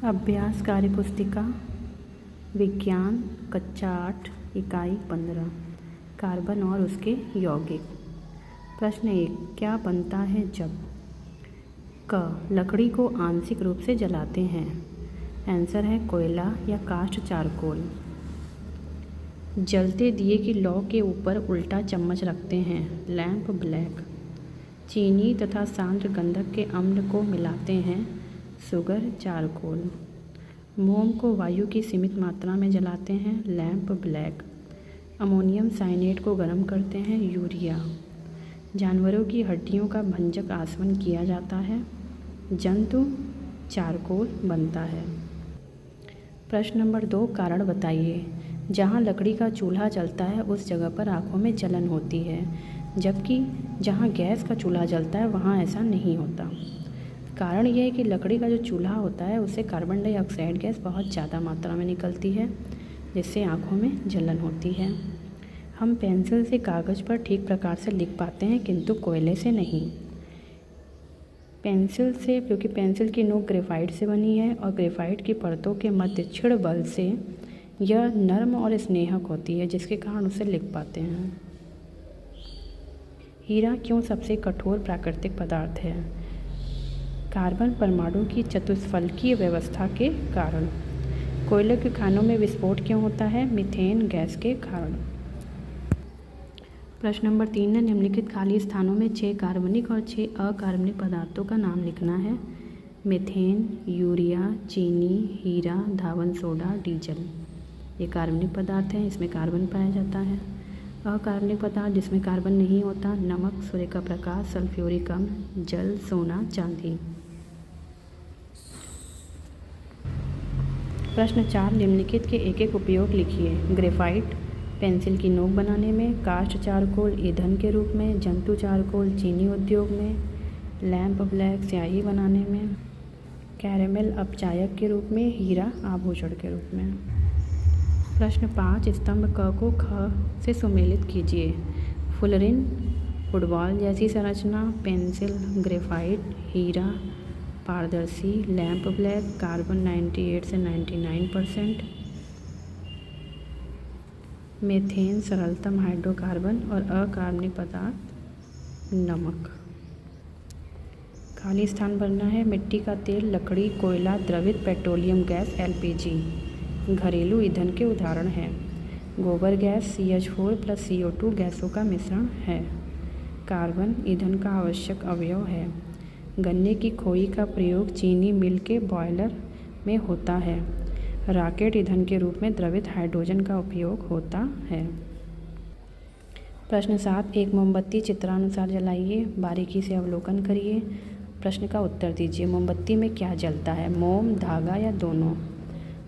अभ्यास कार्य पुस्तिका विज्ञान कक्षा 8 इकाई 15 कार्बन और उसके यौगिक। प्रश्न 1 क्या बनता है जब क लकड़ी को आंशिक रूप से जलाते हैं। आंसर है कोयला या काष्ठ चारकोल। जलते दिए की लौ के ऊपर उल्टा चम्मच रखते हैं। Lamp black. चीनी तथा सांद्र गंधक के अम्ल को मिलाते हैं। Sugar charcoal. मोम को वायु की सीमित मात्रा में जलाते हैं। Lamp black. अमोनियम साइनेट को गर्म करते हैं। यूरिया। जानवरों की हड्डियों का भंजक आसवन किया जाता है। जंतु चारकोल बनता है। प्रश्न नंबर 2 कारण बताइए। जहाँ लकड़ी का चूल्हा जलता है उस जगह पर आँखों में जलन होती है, जबकि जहाँ गैस का चूल्हा जलता है वहाँ ऐसा नहीं होता। कारण यह है कि लकड़ी का जो चूल्हा होता है उससे कार्बन डाइऑक्साइड गैस बहुत ज़्यादा मात्रा में निकलती है, जिससे आँखों में जलन होती है। हम पेंसिल से कागज़ पर ठीक प्रकार से लिख पाते हैं, किंतु कोयले से नहीं। पेंसिल से, क्योंकि पेंसिल की नोक ग्रेफाइट से बनी है और ग्रेफाइट की परतों के मध्य छिड़ बल से यह नर्म और स्नेहक होती है, जिसके कारण उसे लिख पाते हैं। हीरा क्यों सबसे कठोर प्राकृतिक पदार्थ है। कार्बन परमाणु की चतुष्फलकीय व्यवस्था के कारण। कोयले के खानों में विस्फोट क्यों होता है। मीथेन गैस के कारण। प्रश्न नंबर 3 है निम्नलिखित खाली स्थानों में 6 कार्बनिक और 6 अकार्बनिक पदार्थों का नाम लिखना है। मीथेन, यूरिया, चीनी, हीरा, धावन सोडा, डीजल। ये कार्बनिक पदार्थ हैं, इसमें कार्बन पाया जाता है। अकार्बनिक पदार्थ जिसमें कार्बन नहीं होता। नमक, सूर्य का प्रकाश, सल्फ्यूरिक अम्ल, जल, सोना, चांदी। प्रश्न 4 निम्नलिखित के एक एक उपयोग लिखिए। ग्रेफाइट पेंसिल की नोक बनाने में। काष्ठ चारकोल ईंधन के रूप में। जंतु चारकोल चीनी उद्योग में। लैंप ब्लैक स्याही बनाने में। कैरेमल अपचायक के रूप में। हीरा आभूषण के रूप में। प्रश्न 5 स्तंभ क को ख से सुमेलित कीजिए। फुलरिन फुटबॉल जैसी संरचना। पेंसिल, ग्रेफाइट, हीरा पारदर्शी, लैंप ब्लैक, कार्बन 98 से 99%, मीथेन सरलतम हाइड्रोकार्बन और अकार्बनिक पदार्थ नमक। खाली स्थान भरना है। मिट्टी का तेल, लकड़ी, कोयला, द्रवित पेट्रोलियम गैस, एलपीजी घरेलू ईंधन के उदाहरण हैं। गोबर गैस CH4 + CO2 गैसों का मिश्रण है। कार्बन ईंधन का आवश्यक अवयव है। गन्ने की खोई का प्रयोग चीनी मिल के बॉयलर में होता है। रॉकेट ईंधन के रूप में द्रवित हाइड्रोजन का उपयोग होता है। प्रश्न 7 एक मोमबत्ती चित्रानुसार जलाइए। बारीकी से अवलोकन करिए। प्रश्न का उत्तर दीजिए। मोमबत्ती में क्या जलता है। मोम, धागा या दोनों।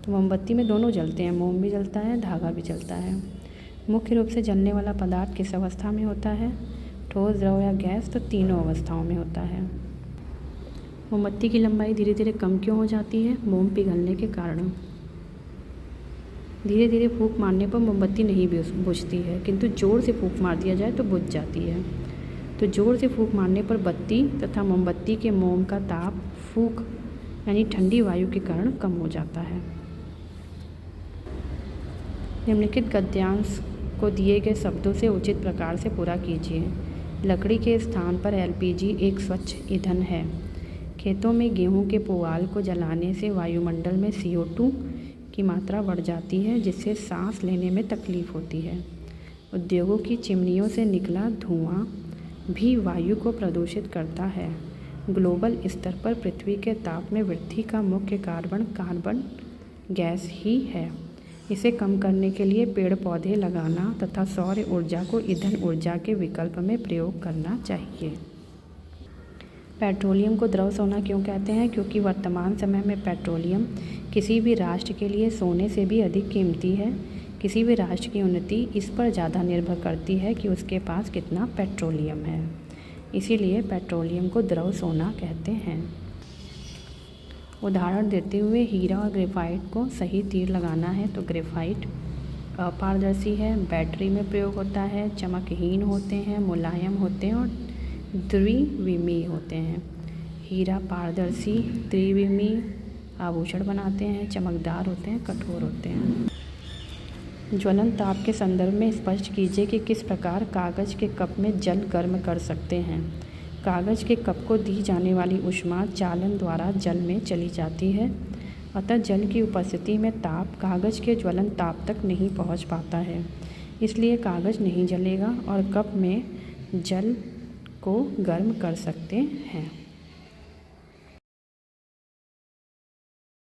तो मोमबत्ती में दोनों जलते हैं, मोम भी जलता है, धागा भी जलता है। मुख्य रूप से जलने वाला पदार्थ किस अवस्था में होता है। ठोस, द्रव या गैस। तो तीनों अवस्थाओं में होता है। मोमबत्ती की लंबाई धीरे धीरे कम क्यों हो जाती है। मोम पिघलने के कारण। धीरे धीरे फूंक मारने पर मोमबत्ती नहीं बुझती है, किंतु जोर से फूंक मार दिया जाए तो बुझ जाती है। तो जोर से फूंक मारने पर बत्ती तथा मोमबत्ती के मोम का ताप फूंक यानी ठंडी वायु के कारण कम हो जाता है। निम्नलिखित गद्यांश को दिए गए शब्दों से उचित प्रकार से पूरा कीजिए। लकड़ी के स्थान पर एलपीजी एक स्वच्छ ईंधन है। खेतों में गेहूं के पुआल को जलाने से वायुमंडल में CO2 की मात्रा बढ़ जाती है, जिससे सांस लेने में तकलीफ होती है। उद्योगों की चिमनियों से निकला धुआं भी वायु को प्रदूषित करता है। ग्लोबल स्तर पर पृथ्वी के ताप में वृद्धि का मुख्य कारण कार्बन गैस ही है। इसे कम करने के लिए पेड़ पौधे लगाना तथा सौर ऊर्जा को ईंधन ऊर्जा के विकल्प में प्रयोग करना चाहिए। पेट्रोलियम को द्रव सोना क्यों कहते हैं। क्योंकि वर्तमान समय में पेट्रोलियम किसी भी राष्ट्र के लिए सोने से भी अधिक कीमती है। किसी भी राष्ट्र की उन्नति इस पर ज़्यादा निर्भर करती है कि उसके पास कितना पेट्रोलियम है। इसीलिए पेट्रोलियम को द्रव सोना कहते हैं। उदाहरण देते हुए हीरा और ग्रेफाइट को सही तीर लगाना है। तो ग्रेफाइट अपारदर्शी है, बैटरी में प्रयोग होता है, चमकहीन होते हैं, मुलायम होते हैं और द्विविमीय होते हैं। हीरा पारदर्शी, त्रिविमीय, आभूषण बनाते हैं, चमकदार होते हैं, कठोर होते हैं। ज्वलन ताप के संदर्भ में स्पष्ट कीजिए कि किस प्रकार कागज़ के कप में जल गर्म कर सकते हैं। कागज़ के कप को दी जाने वाली ऊष्मा चालन द्वारा जल में चली जाती है, अतः जल की उपस्थिति में ताप कागज़ के ज्वलन ताप तक नहीं पहुंच पाता है, इसलिए कागज़ नहीं जलेगा और कप में जल को गर्म कर सकते हैं।